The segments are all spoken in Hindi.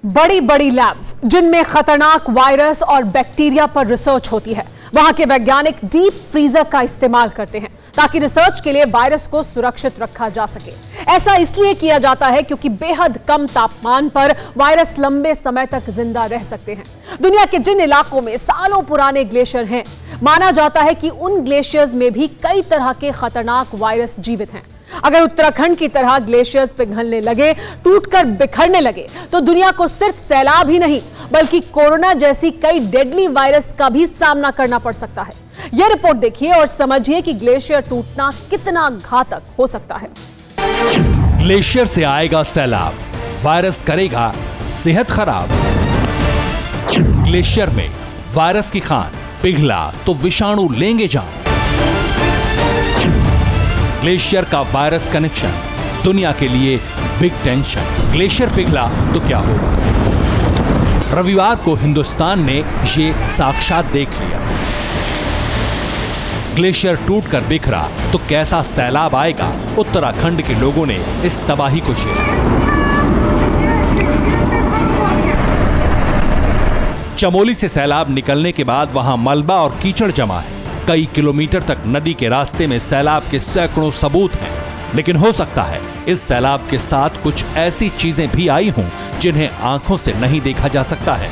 बड़ी बड़ी लैब्स जिनमें खतरनाक वायरस और बैक्टीरिया पर रिसर्च होती है, वहां के वैज्ञानिक डीप फ्रीजर का इस्तेमाल करते हैं ताकि रिसर्च के लिए वायरस को सुरक्षित रखा जा सके। ऐसा इसलिए किया जाता है क्योंकि बेहद कम तापमान पर वायरस लंबे समय तक जिंदा रह सकते हैं। दुनिया के जिन इलाकों में सालों पुराने ग्लेशियर हैं, माना जाता है कि उन ग्लेशियर्स में भी कई तरह के खतरनाक वायरस जीवित हैं। अगर उत्तराखंड की तरह ग्लेशियर्स पिघलने लगे, टूटकर बिखरने लगे, तो दुनिया को सिर्फ सैलाब ही नहीं बल्कि कोरोना जैसी कई डेडली वायरस का भी सामना करना पड़ सकता है। यह रिपोर्ट देखिए और समझिए कि ग्लेशियर टूटना कितना घातक हो सकता है। ग्लेशियर से आएगा सैलाब, वायरस करेगा सेहत खराब। ग्लेशियर में वायरस की खान, पिघला तो विषाणु लेंगे जान। ग्लेशियर का वायरस कनेक्शन दुनिया के लिए बिग टेंशन। ग्लेशियर पिघला तो क्या होगा? रविवार को हिंदुस्तान ने ये साक्षात देख लिया। ग्लेशियर टूटकर बिखरा तो कैसा सैलाब आएगा, उत्तराखंड के लोगों ने इस तबाही को झेला। चमोली से सैलाब निकलने के बाद वहां मलबा और कीचड़ जमा है। कई किलोमीटर तक नदी के रास्ते में सैलाब के सैकड़ों सबूत हैं, लेकिन हो सकता है इस सैलाब के साथ कुछ ऐसी चीजें भी आई हों जिन्हें आंखों से नहीं देखा जा सकता है।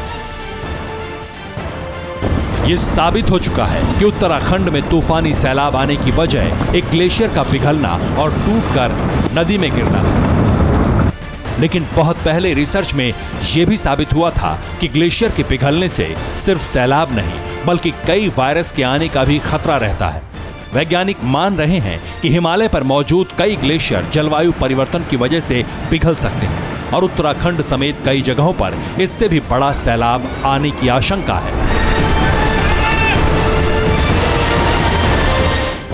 यह साबित हो चुका है कि उत्तराखंड में तूफानी सैलाब आने की वजह एक ग्लेशियर का पिघलना और टूटकर नदी में गिरना। लेकिन बहुत पहले रिसर्च में यह भी साबित हुआ था कि ग्लेशियर के पिघलने से सिर्फ सैलाब नहीं बल्कि कई वायरस के आने का भी खतरा रहता है। वैज्ञानिक मान रहे हैं कि हिमालय पर मौजूद कई ग्लेशियर जलवायु परिवर्तन की वजह से पिघल सकते हैं और उत्तराखंड समेत कई जगहों पर इससे भी बड़ा सैलाब आने की आशंका है।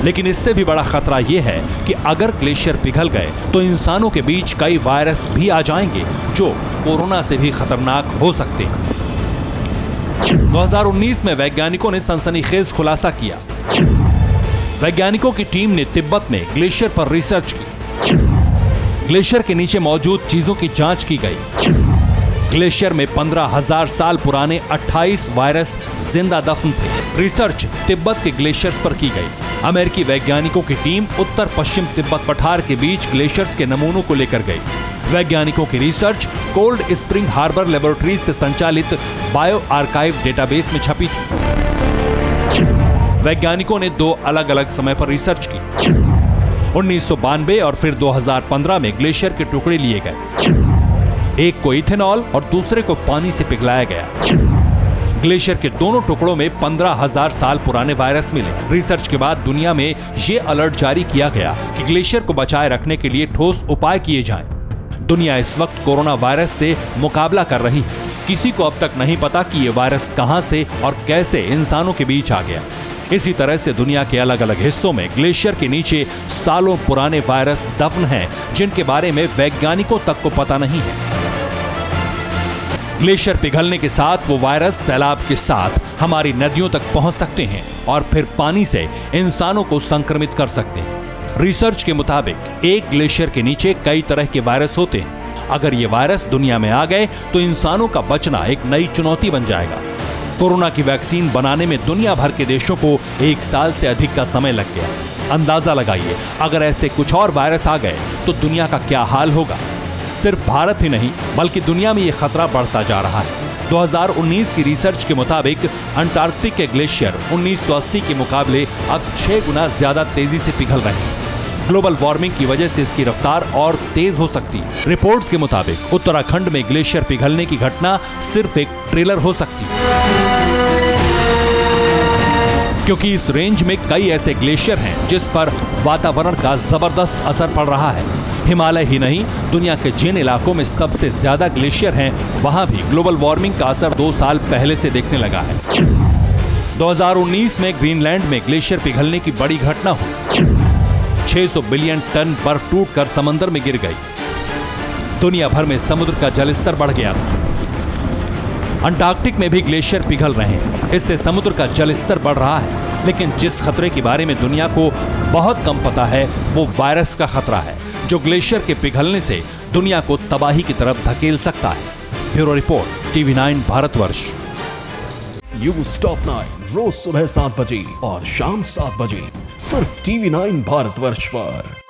लेकिन इससे भी बड़ा खतरा यह है कि अगर ग्लेशियर पिघल गए तो इंसानों के बीच कई वायरस भी आ जाएंगे जो कोरोना से भी खतरनाक हो सकते हैं। 2019 में वैज्ञानिकों ने सनसनीखेज खुलासा किया। वैज्ञानिकों की टीम ने तिब्बत में ग्लेशियर पर रिसर्च की। ग्लेशियर के नीचे मौजूद चीजों की जांच की गई। ग्लेशियर में 15,000 साल पुराने 28 वायरस जिंदा दफन थे। रिसर्च तिब्बत के ग्लेशियर्स पर की गई। अमेरिकी वैज्ञानिकों की टीम उत्तर पश्चिम तिब्बत पठार के बीच ग्लेशियर्स के नमूनों को लेकर गई। वैज्ञानिकों की research Cold Spring Harbor laboratories से संचालित बायो आर्काइव डेटाबेस में छपी थी। वैज्ञानिकों ने 2 अलग अलग समय पर रिसर्च की। 1992 और फिर 2015 में ग्लेशियर के टुकड़े लिए गए। एक को इथेनॉल और दूसरे को पानी से पिघलाया गया। ग्लेशियर के दोनों टुकड़ों में 15,000 साल पुराने वायरस मिले। रिसर्च के बाद दुनिया में यह अलर्ट जारी किया गया कि ग्लेशियर को बचाए रखने के लिए ठोस उपाय किए जाएं। दुनिया इस वक्त कोरोना वायरस से मुकाबला कर रही है। किसी को अब तक नहीं पता कि यह वायरस कहां से और कैसे इंसानों के बीच आ गया। इसी तरह से दुनिया के अलग अलग हिस्सों में ग्लेशियर के नीचे सालों पुराने वायरस दफन हैं, जिनके बारे में वैज्ञानिकों तक को पता नहीं है। ग्लेशियर पिघलने के साथ वो वायरस सैलाब के साथ हमारी नदियों तक पहुंच सकते हैं और फिर पानी से इंसानों को संक्रमित कर सकते हैं। रिसर्च के मुताबिक एक ग्लेशियर के नीचे कई तरह के वायरस होते हैं। अगर ये वायरस दुनिया में आ गए तो इंसानों का बचना एक नई चुनौती बन जाएगा। कोरोना की वैक्सीन बनाने में दुनिया भर के देशों को 1 साल से अधिक का समय लग गया। अंदाजा लगाइए, अगर ऐसे कुछ और वायरस आ गए तो दुनिया का क्या हाल होगा। सिर्फ भारत ही नहीं बल्कि दुनिया में यह खतरा बढ़ता जा रहा है। 2019 की रिसर्च के मुताबिक अंटार्कटिक के ग्लेशियर 1980 के मुकाबले अब 6 गुना ज्यादा तेजी से पिघल रहे हैं। ग्लोबल वार्मिंग की वजह से इसकी रफ्तार और तेज हो सकती है। रिपोर्ट्स के मुताबिक उत्तराखंड में ग्लेशियर पिघलने की घटना सिर्फ एक ट्रेलर हो सकती है, क्योंकि इस रेंज में कई ऐसे ग्लेशियर हैं जिस पर वातावरण का जबरदस्त असर पड़ रहा है। हिमालय ही नहीं, दुनिया के जिन इलाकों में सबसे ज्यादा ग्लेशियर हैं, वहां भी ग्लोबल वार्मिंग का असर 2 साल पहले से देखने लगा है। 2019 में ग्रीनलैंड में ग्लेशियर पिघलने की बड़ी घटना हुई। 600 बिलियन टन बर्फ टूटकर समंदर में गिर गई। दुनिया भर में समुद्र का जलस्तर बढ़ गया था। अंटार्कटिक में भी ग्लेशियर पिघल रहे हैं। इससे समुद्र का जलस्तर बढ़ रहा है। लेकिन जिस खतरे के बारे में दुनिया को बहुत कम पता है वो वायरस का खतरा है, जो ग्लेशियर के पिघलने से दुनिया को तबाही की तरफ धकेल सकता है। Bureau report, TV9 Bharatvarsh. News top 9 रोज सुबह 7 बजे और शाम 7 बजे सिर्फ TV9 भारतवर्ष पर।